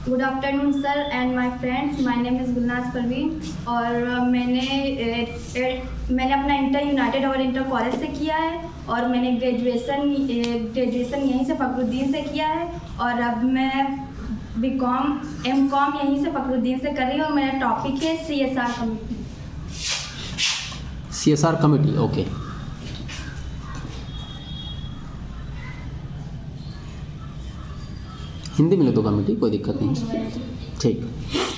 Good afternoon sir and my friends, my name is Gulnaz Parveen और मैंने अपना इंटर यूनाइटेड और इंटर कॉलेज से किया है और मैंने ग्रेजुएशन यहीं से फ़खरुद्दीन से किया है और अब मैं बीकॉम एमकॉम यहीं से फ़खरुद्दीन से कर रही हूँ और मेरा टॉपिक है CSR committee. CSR committee, okay. Hindi में ले तो कमेटी, कोई दिक्कत नहीं, ठीक।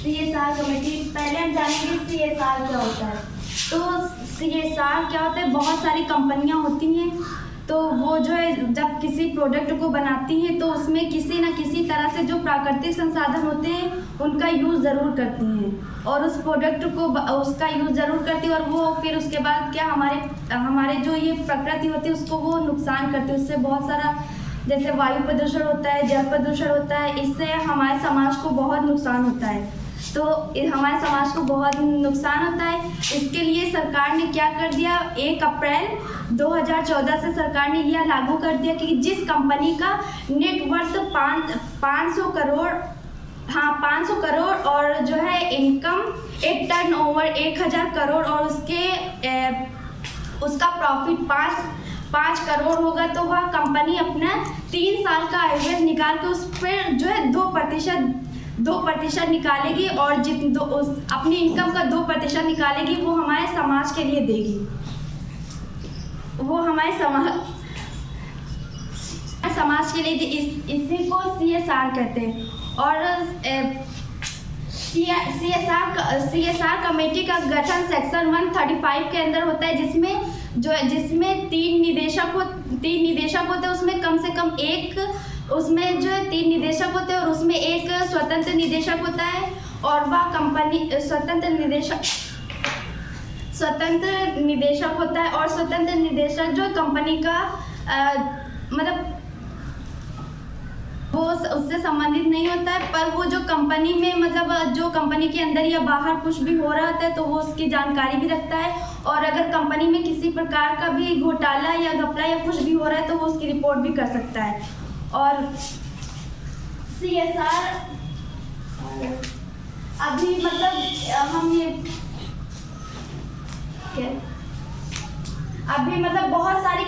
CSR कमेटी, पहले हम जानेंगे CSR क्या होता है। तो CSR क्या होता है, बहुत सारी कंपनियां होती हैं, तो वो जो है जब किसी प्रोडक्ट को बनाती हैं तो उसमें किसी न किसी तरह से जो प्राकृतिक संसाधन होते हैं उनका यूज़ ज़रूर करती हैं और उस प्रोडक्ट को उसका यूज़ ज़रूर करती है और वो फिर उसके बाद क्या हमारे जो ये प्रकृति होती है उसको वो नुकसान करती है। उससे बहुत सारा जैसे वायु प्रदूषण होता है, जल प्रदूषण होता है, इससे हमारे समाज को बहुत नुकसान होता है। तो हमारे समाज को बहुत नुकसान होता है। इसके लिए सरकार ने क्या कर दिया, 1 अप्रैल 2014 से सरकार ने यह लागू कर दिया कि जिस कंपनी का नेटवर्थ 500 करोड़ और जो है इनकम एक टर्नओवर 1000 करोड़ और उसका प्रॉफिट 5 करोड़ होगा तो वह कंपनी अपना 3 साल का एवरेज निकाल के उस पर जो है 2% निकालेगी और अपनी इनकम का 2% निकालेगी, वो हमारे समाज के लिए देगी। वो हमारे समाज के लिए इसी को CSR कहते हैं। और CSR कमेटी का गठन सेक्शन 135 के अंदर होता है, जिसमें 3 निदेशक होते हैं। उसमें कम से कम एक, उसमें जो है 3 निदेशक होते हैं और उसमें एक स्वतंत्र निदेशक होता है और वह कंपनी स्वतंत्र निदेशक होता है और स्वतंत्र निदेशक जो कंपनी का मतलब वो उससे संबंधित नहीं होता है, पर वो जो कंपनी में मतलब जो कंपनी के अंदर या बाहर कुछ भी हो रहा होता है तो वो उसकी जानकारी भी रखता है और अगर कंपनी में किसी प्रकार का भी घोटाला या घपला या कुछ भी हो रहा है तो वो उसकी रिपोर्ट भी कर सकता है। और CSR अभी मतलब हम ये अभी मतलब बहुत सारी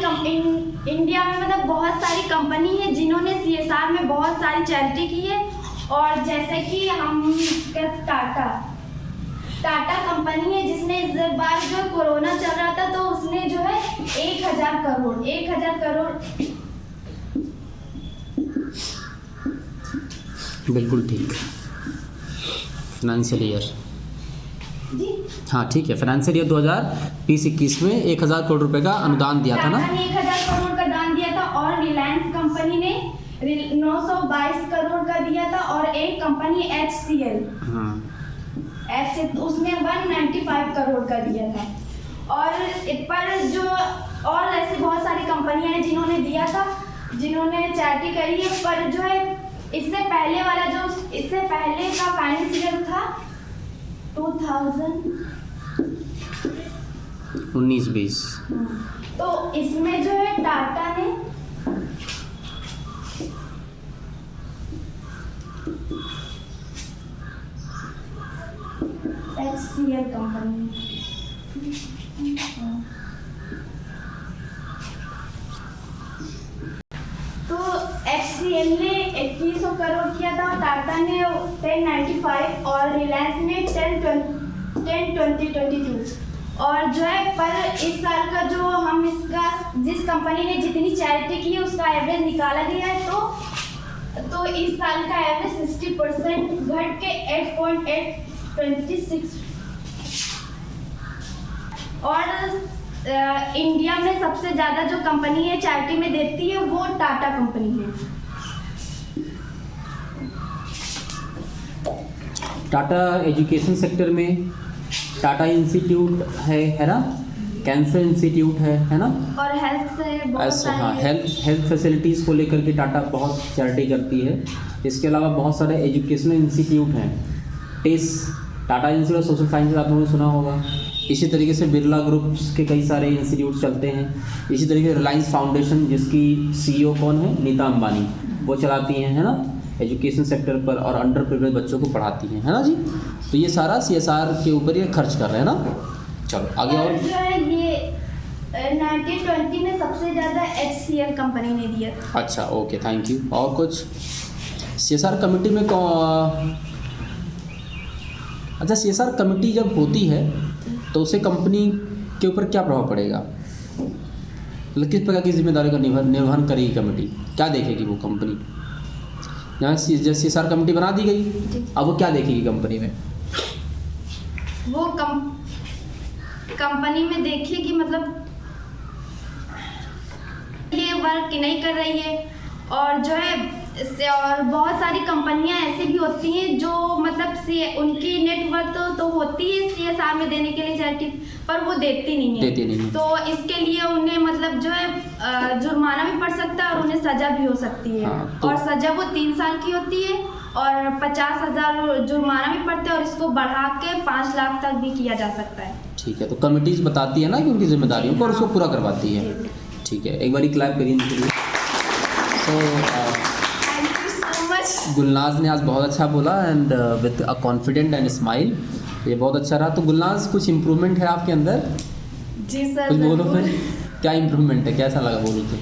इंडिया में मतलब बहुत सारी कंपनी है जिन्होंने CSR में बहुत सारी चैरिटी की है। और जैसे कि हम टाटा कंपनी है जिसने इस बार जो कोरोना चल रहा था तो उसने जो है 1000 करोड़ बिल्कुल ठीक। फाइनेंशियल ईयर जी हाँ ठीक है, फाइनेंशियल ईयर 2020-21 में 1000 करोड़ रुपए का अनुदान दिया था ना। 1000 करोड़ का दान दिया था और रिलायंस कंपनी ने 922 करोड़ का दिया था और एक कंपनी HCL उसने 195 करोड़ का दिया था। और पर जो और ऐसी बहुत सारी कंपनियां हैं जिन्होंने दिया था, जिन्होंने चैरिटी करी है। पर जो है इससे पहले का फाइनेंशियल ईयर था 19-20। तो इसमें जो है टाटा ने HCL कंपनी तो HCL ने 2100 करोड़ किया था, टाटा ने 1095 और रिलायंस ने 1022 और जो है पर इस साल का जो हम जिस कंपनी ने जितनी चैरिटी की है उसका एवरेज निकाला गया है तो इस साल का एवरेज 60% घट के 8.826 और इंडिया में सबसे ज़्यादा जो कंपनी है चैरिटी में देती है वो टाटा कंपनी है। टाटा एजुकेशन सेक्टर में टाटा इंस्टीट्यूट है ना, कैंसर इंस्टीट्यूट है ना, और हेल्थ से बहुत सारी हाँ हेल्थ फैसिलिटीज़ को लेकर के टाटा बहुत चैरिटी करती है। इसके अलावा बहुत सारे एजुकेशनल इंस्टीट्यूट हैं, Tata institute of social sciences आप लोगों ने सुना होगा। इसी तरीके से बिरला ग्रुप्स के कई सारे इंस्टीट्यूट चलते हैं। इसी तरीके से रिलायंस फाउंडेशन जिसकी CEO कौन है, नीता अंबानी, वो चलाती हैं, है ना। एजुकेशन सेक्टर पर और अंडर प्रिविलेज बच्चों को पढ़ाती हैं, है ना जी। तो ये सारा CSR के ऊपर ये खर्च कर रहे हैं ना। चलो आगे और जो है ये 1920 में सबसे ज़्यादा HCL कंपनी ने दिया था। अच्छा, ओके, थैंक यू। और कुछ CSR कमेटी में अच्छा, CSR कमेटी जब होती है तो उसे कंपनी के ऊपर क्या प्रभाव पड़ेगा, मतलब किस प्रकार की जिम्मेदारी का निर्वहन करेगी कमेटी, क्या देखेगी वो कंपनी। यहाँ CSR कमेटी बना दी गई, अब वो क्या देखेगी कंपनी में। वो कंपनी में देखिए कि मतलब ये वर्क नहीं कर रही है, और जो है और बहुत सारी कंपनियां ऐसी भी होती हैं जो मतलब उनकी नेटवर्थ तो होती है CSR में देने के लिए चैरिटी, पर वो देती नहीं है। तो इसके लिए उन्हें मतलब जो है जुर्माना भी पड़ सकता है और उन्हें सजा भी हो सकती है। हाँ, तो और सजा वो 3 साल की होती है और 50,000 जुर्माना भी पड़ता है, और इसको बढ़ा के 5 लाख तक भी किया जा सकता है। ठीक है, तो कमिटीज बताती है ना कि उनकी जिम्मेदारियों को और उसको पूरा करवाती है। ठीक है, एक बार क्लैप करिए इनके लिए। गुलनाज ने आज बहुत अच्छा बोला and with a confident and smile, ये बहुत अच्छा रहा। तो गुलनाज, कुछ इम्प्रूवमेंट है आपके अंदर? जी सर, कुछ बोलो फिर, क्या इम्प्रूवमेंट है, कैसा लगा बोलो तो।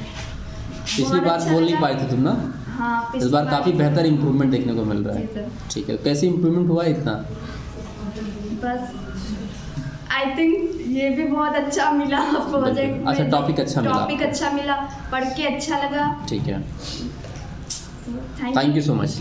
पिछली बार बोल नहीं पाए थे तुम ना। हाँ, इस बार काफ़ी बेहतर इम्प्रूवमेंट देखने को मिल रहा है। ठीक है, कैसे इम्प्रूवमेंट हुआ इतना? बस आई थिंक ये भी बहुत अच्छा मिला प्रोजेक्ट। अच्छा, टॉपिक अच्छा मिला, पढ़ के अच्छा लगा। ठीक है, थैंक यू सो मच।